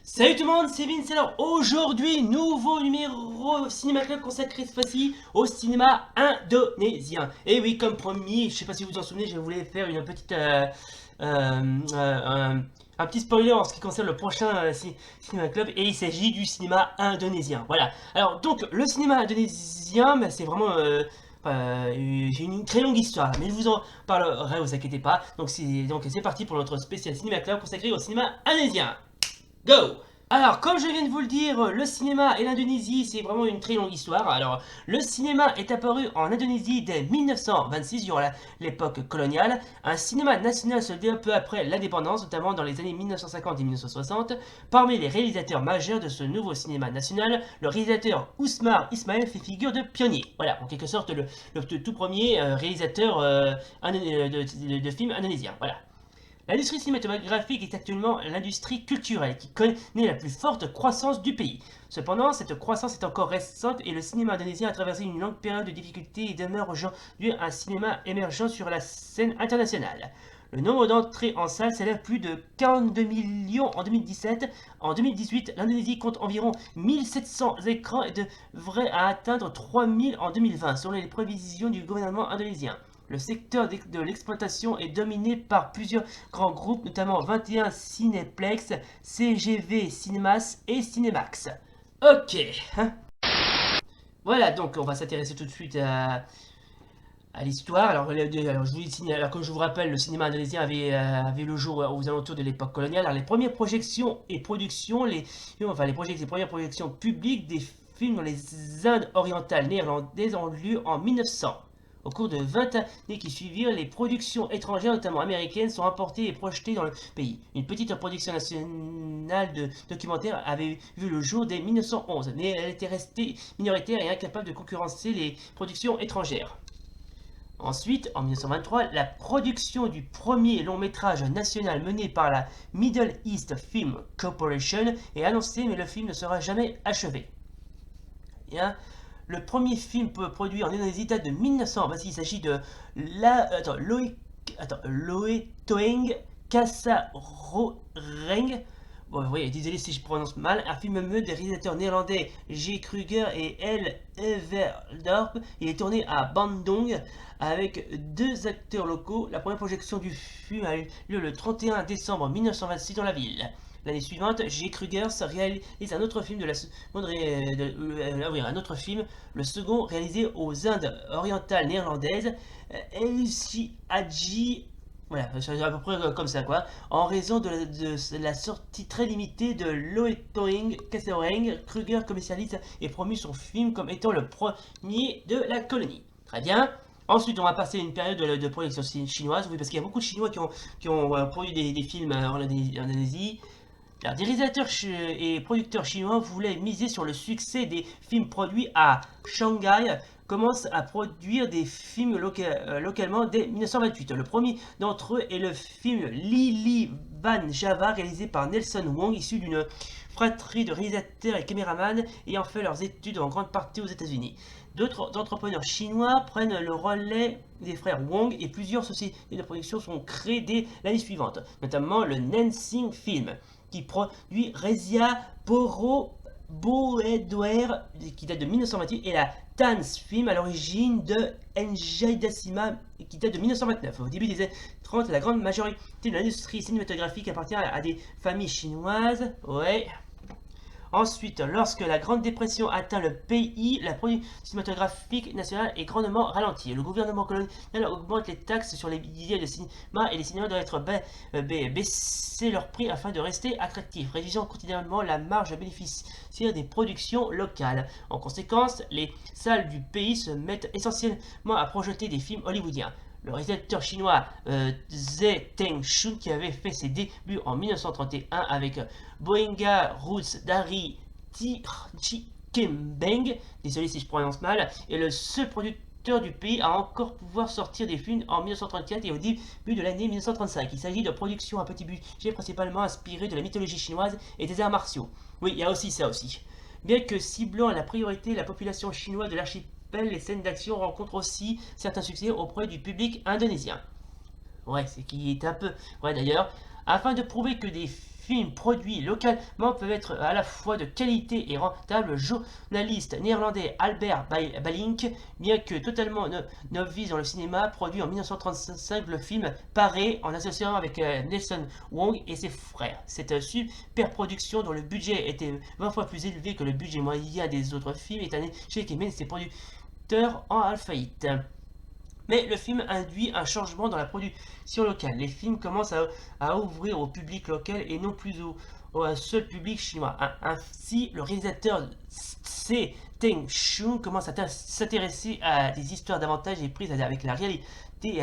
Salut tout le monde, c'est Vince. Alors aujourd'hui, nouveau numéro Cinéma Club consacré cette fois-ci au cinéma indonésien. Et oui, comme promis, je sais pas si vous vous en souvenez, je voulais faire une petite, un petit spoiler en ce qui concerne le prochain Cinéma Club, et il s'agit du cinéma indonésien. Voilà. Alors donc le cinéma indonésien, bah, c'est vraiment j'ai une très longue histoire, mais je vous en parlerai, vous inquiétez pas. Donc c'est parti pour notre spécial Cinéma Club consacré au cinéma indonésien. Go! Alors, comme je viens de vous le dire, le cinéma et l'Indonésie, c'est vraiment une très longue histoire. Alors, le cinéma est apparu en Indonésie dès 1926, durant l'époque coloniale. Un cinéma national se développe peu après l'indépendance, notamment dans les années 1950 et 1960. Parmi les réalisateurs majeurs de ce nouveau cinéma national, le réalisateur Ousmane Ismail fait figure de pionnier. Voilà, en quelque sorte, le tout premier réalisateur de films indonésiens. Voilà. L'industrie cinématographique est actuellement l'industrie culturelle qui connaît la plus forte croissance du pays. Cependant, cette croissance est encore récente et le cinéma indonésien a traversé une longue période de difficultés et demeure aujourd'hui un cinéma émergent sur la scène internationale. Le nombre d'entrées en salle s'élève plus de 42 millions en 2017. En 2018, l'Indonésie compte environ 1700 écrans et devrait atteindre 3000 en 2020, selon les prévisions du gouvernement indonésien. Le secteur de l'exploitation est dominé par plusieurs grands groupes, notamment 21 Cineplex, CGV Cinemas et Cinemax. Ok, hein. Voilà, donc on va s'intéresser tout de suite à l'histoire. Alors, comme je vous rappelle, le cinéma indonésien avait le jour aux alentours de l'époque coloniale. Alors, les premières projections et productions, les premières projections publiques des films dans les Indes orientales néerlandaises ont lieu en 1900. Au cours de 20 années qui suivirent, les productions étrangères, notamment américaines, sont importées et projetées dans le pays. Une petite production nationale de documentaires avait vu le jour dès 1911, mais elle était restée minoritaire et incapable de concurrencer les productions étrangères. Ensuite, en 1923, la production du premier long métrage national mené par la Middle East Film Corporation est annoncée, mais le film ne sera jamais achevé. Bien. Le premier film produit en Indonésie date de 1900. Il s'agit de Loe Toeng Kasaroreng. Bon, vous voyez, désolé si je prononce mal. Un film muet des réalisateurs néerlandais J. Kruger et L. Everdorp. Il est tourné à Bandung avec deux acteurs locaux. La première projection du film a eu lieu le 31 décembre 1926 dans la ville. L'année suivante, J. Kruger réalise un autre film un autre film, le second réalisé aux Indes orientales néerlandaises, Elsie Hadji. Voilà, c'est à peu près comme ça quoi. En raison de la sortie très limitée de Loetoing Kassereng, Kruger commercialise et promue son film comme étant le premier de la colonie. Très bien. Ensuite, on va passer une période de production chinoise, oui, parce qu'il y a beaucoup de Chinois qui ont produit des films en Indonésie. Les réalisateurs et producteurs chinois voulaient miser sur le succès des films produits à Shanghai, commencent à produire des films localement dès 1928. Le premier d'entre eux est le film Lili Van Java, réalisé par Nelson Wong, issu d'une fratrie de réalisateurs et caméramans ayant fait leurs études en grande partie aux États-Unis. D'autres entrepreneurs chinois prennent le relais des frères Wong et plusieurs sociétés de production sont créées dès l'année suivante, notamment le Nansing Film qui produit Rezia Poro Boedwer qui date de 1928 et la Tans Film à l'origine de Dasima qui date de 1929. Au début des années 30, la grande majorité de l'industrie cinématographique appartient à des familles chinoises. Ouais. Ensuite, lorsque la Grande Dépression atteint le pays, la production cinématographique nationale est grandement ralentie. Le gouvernement colonial augmente les taxes sur les billets de cinéma et les cinémas doivent être baisser leur prix afin de rester attractifs, réduisant considérablement la marge bénéficiaire des productions locales. En conséquence, les salles du pays se mettent essentiellement à projeter des films hollywoodiens. Le réalisateur chinois Ze Teng-shun, qui avait fait ses débuts en 1931 avec Boenga Roots Dari Chikembeng, désolé si je prononce mal, est le seul producteur du pays à encore pouvoir sortir des films en 1934 et au début de l'année 1935. Il s'agit de productions à petit budget principalement inspirées de la mythologie chinoise et des arts martiaux. Oui, il y a aussi ça aussi. Bien que ciblant la priorité la population chinoise de l'archipel, les scènes d'action rencontrent aussi certains succès auprès du public indonésien. Ouais, c'est qui est un peu... Ouais, d'ailleurs, Afin de prouver que des films produits localement peuvent être à la fois de qualité et rentables, le journaliste néerlandais Albert Balink, bien que totalement novice dans le cinéma, produit en 1935 le film Paré en associant avec Nelson Wong et ses frères. Cette superproduction dont le budget était 20 fois plus élevé que le budget moyen des autres films est un échec qui mène ses producteurs en faillite. Mais le film induit un changement dans la production locale. Les films commencent à ouvrir au public local et non plus au un seul public chinois. Ainsi, le réalisateur Tse Teng-Shun commence à s'intéresser à des histoires davantage et prises avec la réalité et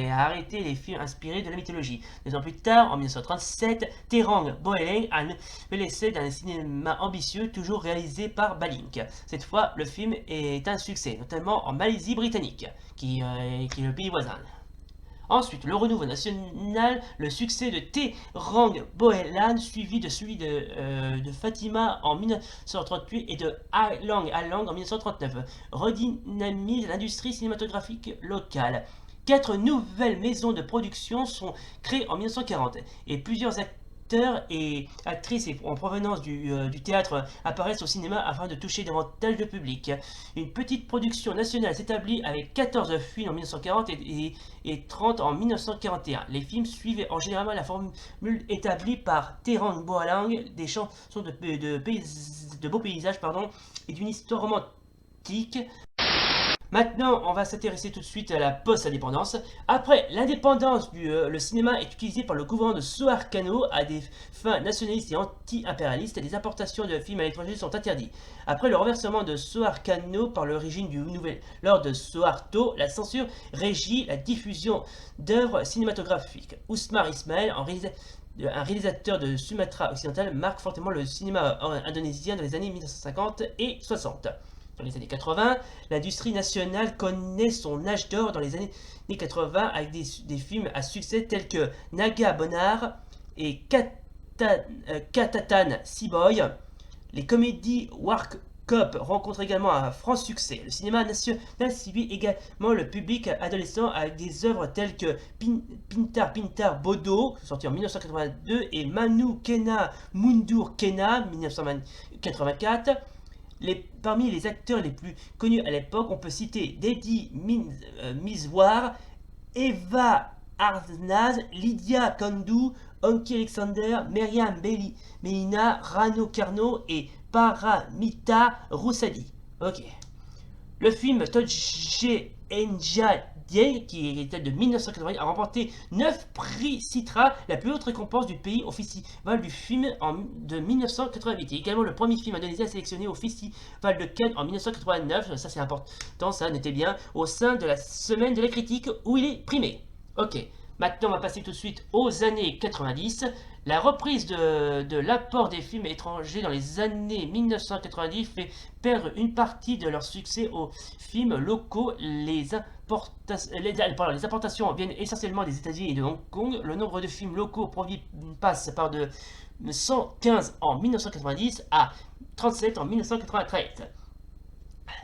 à arrêter les films inspirés de la mythologie. 2 ans plus tard, en 1937, Terang Boeleng a un nouvel essai d'un cinéma ambitieux, toujours réalisé par Balink. Cette fois, le film est un succès, notamment en Malaisie britannique, qui est le pays voisin. Ensuite, le renouveau national, le succès de Terang Boelan, suivi de celui de Fatima en 1938 et de Alang Alang en 1939, redynamise l'industrie cinématographique locale. 4 nouvelles maisons de production sont créées en 1940 et plusieurs acteurs et actrices en provenance du théâtre apparaissent au cinéma afin de toucher davantage de public. Une petite production nationale s'établit avec 14 films en 1940 et 30 en 1941. Les films suivent en général la formule établie par Terang Boalang, des chansons de beaux paysages et d'une histoire romantique. Maintenant, on va s'intéresser tout de suite à la post-indépendance. Après l'indépendance, le cinéma est utilisé par le gouvernement de Suharto à des fins nationalistes et anti-impérialistes et les importations de films à l'étranger sont interdites. Après le renversement de Suharto par le régime du nouvel ordre de Suharto, la censure régit la diffusion d'œuvres cinématographiques. Ousmane Ismail, un réalisateur de Sumatra occidental, marque fortement le cinéma indonésien dans les années 1950 et 60. Dans les années 80, l'industrie nationale connaît son âge d'or dans les années 80 avec des films à succès tels que Naga Bonar et Katatan Seaboy. Les comédies Warkop rencontrent également un franc succès. Le cinéma national séduit également le public adolescent avec des œuvres telles que Pintar Pintar Bodo, sorti en 1982, et Manu Kena Mundur Kena, 1984. Parmi les acteurs les plus connus à l'époque, on peut citer Deddy Mizwar, Eva Arnaz, Lydia Kandu, Anki Alexander, Meriam Belina, Rano Karno et Paramita Roussadi. Ok. Le film Todje Enja Die, qui est de 1980, a remporté 9 prix Citra, la plus haute récompense du pays au Festival du film de 1988. Et également le premier film indonésien sélectionné au Festival de Cannes en 1989, ça c'est important, ça notez bien, au sein de la semaine de la critique où il est primé. Ok, maintenant on va passer tout de suite aux années 90. La reprise de l'apport des films étrangers dans les années 1990 fait perdre une partie de leur succès aux films locaux. Les importations viennent essentiellement des États-Unis et de Hong Kong. Le nombre de films locaux produits passe par de 115 en 1990 à 37 en 1993.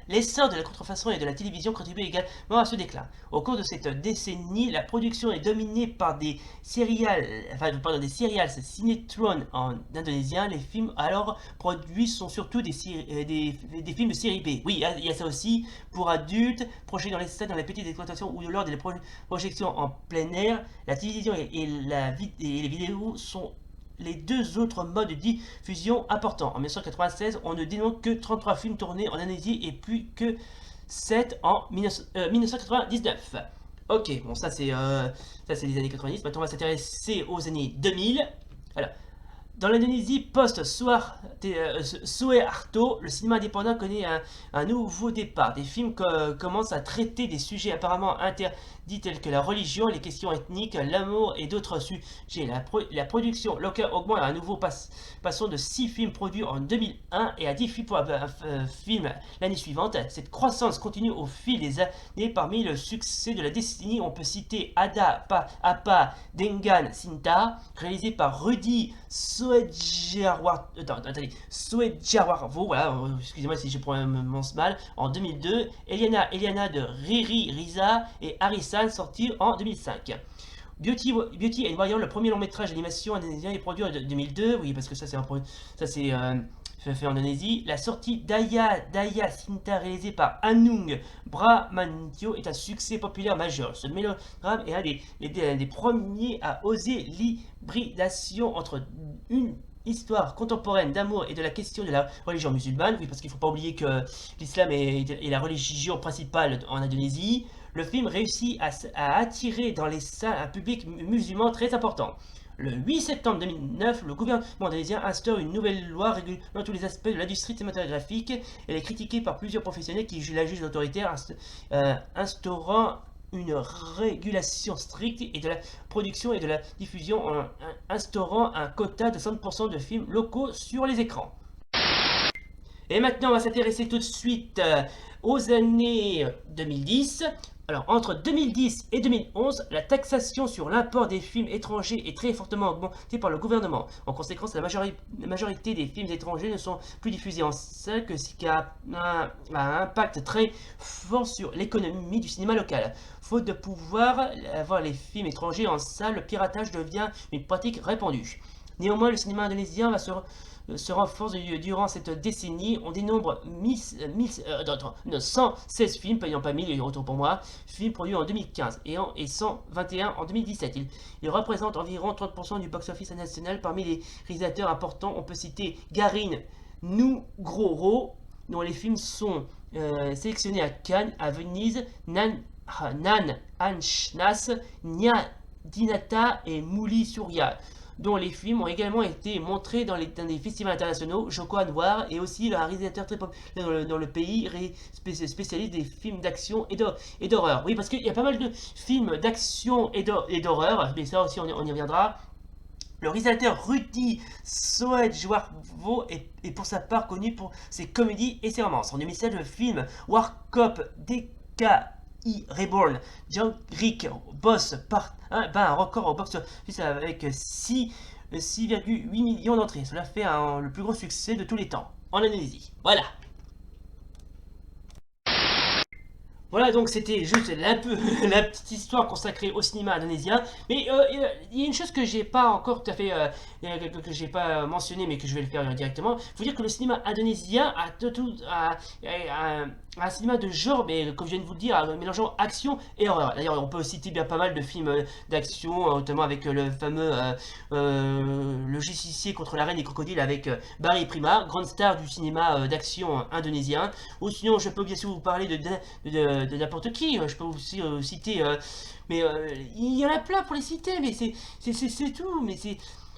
L'essor de la contrefaçon et de la télévision contribue également à ce déclin. Au cours de cette décennie, la production est dominée par des serials sinetron en indonésien. Les films alors produits sont surtout des films de série B. Oui, il y a ça aussi pour adultes, projetés dans les stades, dans les petites exploitations ou lors des projections en plein air. La télévision et les vidéos sont les deux autres modes de diffusion importants. En 1996, on ne dénombre que 33 films tournés en Indonésie et plus que 7 en 1999. Ok, bon ça c'est les années 90. Maintenant on va s'intéresser aux années 2000. Alors, dans l'Indonésie post-Suharto, le cinéma indépendant connaît un nouveau départ. Des films commencent à traiter des sujets apparemment interdits tels que la religion, les questions ethniques, l'amour et d'autres sujets. La production locale augmente à un nouveau passant de 6 films produits en 2001 et à 10 films pour film l'année suivante. Cette croissance continue au fil des années. Parmi le succès de la décennie, on peut citer Ada Apa Dengan Cinta, réalisé par Rudy Soedjarwarvo, voilà, excusez-moi si je prononce mal, en 2002, Eliana de Riri Riza et Harisan, sorti en 2005. Beauty and Warrior, le premier long métrage d'animation indonésien, est produit en 2002. Oui, parce que ça c'est fait en Indonésie. La sortie Daya Sinta, réalisée par Anung Bramantio, est un succès populaire majeur. Ce mélodrame est un des premiers à oser l'hybridation entre une histoire contemporaine d'amour et de la question de la religion musulmane. Oui, parce qu'il ne faut pas oublier que l'islam est la religion principale en Indonésie. Le film réussit à attirer dans les salles un public musulman très important. Le 8 septembre 2009, le gouvernement indonésien instaure une nouvelle loi régulant tous les aspects de l'industrie cinématographique. Elle est critiquée par plusieurs professionnels qui la jugent autoritaire, instaurant une régulation stricte et de la production et de la diffusion en instaurant un quota de 100% de films locaux sur les écrans. Et maintenant, on va s'intéresser tout de suite aux années 2010. Alors, entre 2010 et 2011, la taxation sur l'import des films étrangers est très fortement augmentée par le gouvernement. En conséquence, la majorité des films étrangers ne sont plus diffusés en salle, ce qui a un impact très fort sur l'économie du cinéma local. Faute de pouvoir voir les films étrangers en salle, le piratage devient une pratique répandue. Néanmoins, le cinéma indonésien se renforce durant cette décennie. On dénombre 116 films, payant pas 1000, retour pour moi, films produits en 2015 et 121 en 2017. Ils représentent environ 30% du box-office national. Parmi les réalisateurs importants, on peut citer Garin Nugroho, dont les films sont sélectionnés à Cannes, à Venise, Nan Anshnas, Nya Dinata et Mouli Surya, dont les films ont également été montrés dans des festivals internationaux. Joko Anwar est aussi un réalisateur très populaire dans le pays, spécialiste des films d'action et d'horreur. Oui, parce qu'il y a pas mal de films d'action et d'horreur, mais ça aussi on y reviendra. Le réalisateur Rudi Soedjwarvo est pour sa part connu pour ses comédies et ses romances. En 2007, le film War Cop DKI Reborn, Jean-Rick Boss bat un record au box-office avec 6,8 millions d'entrées. Cela fait le plus gros succès de tous les temps en Indonésie. Voilà. Voilà, donc c'était juste la petite histoire consacrée au cinéma indonésien. Mais il y a une chose que j'ai pas encore tout à fait, que j'ai pas mentionné, mais que je vais le faire directement. Il faut dire que le cinéma indonésien a un cinéma de genre, mais comme je viens de vous le dire, mélangeant action et horreur. D'ailleurs, on peut citer bien pas mal de films d'action, notamment avec le fameux Le Justicier contre la Reine des Crocodiles avec Barry Prima, grande star du cinéma d'action indonésien. Ou sinon, je peux bien sûr vous parler de n'importe qui. Je peux aussi citer, mais il y en a plein pour les citer, mais c'est tout. Mais c'est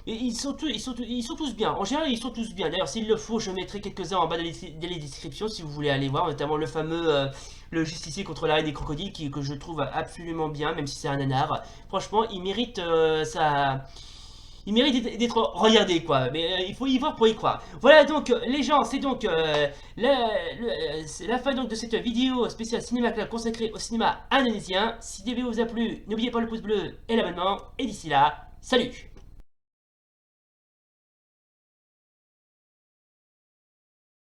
ils sont tous bien. En général, ils sont tous bien. D'ailleurs, s'il le faut, je mettrai quelques-uns en bas de les descriptions si vous voulez aller voir, notamment le fameux Le Justicier contre la Reine des Crocodiles, que je trouve absolument bien, même si c'est un nanar. Franchement, il mérite il mérite d'être regardé, quoi. Mais il faut y voir pour y croire. Voilà donc, les gens, c'est donc c'est la fin donc de cette vidéo spéciale Cinéma Club consacrée au cinéma indonésien. Si la vidéo vous a plu, n'oubliez pas le pouce bleu et l'abonnement. Et d'ici là, salut!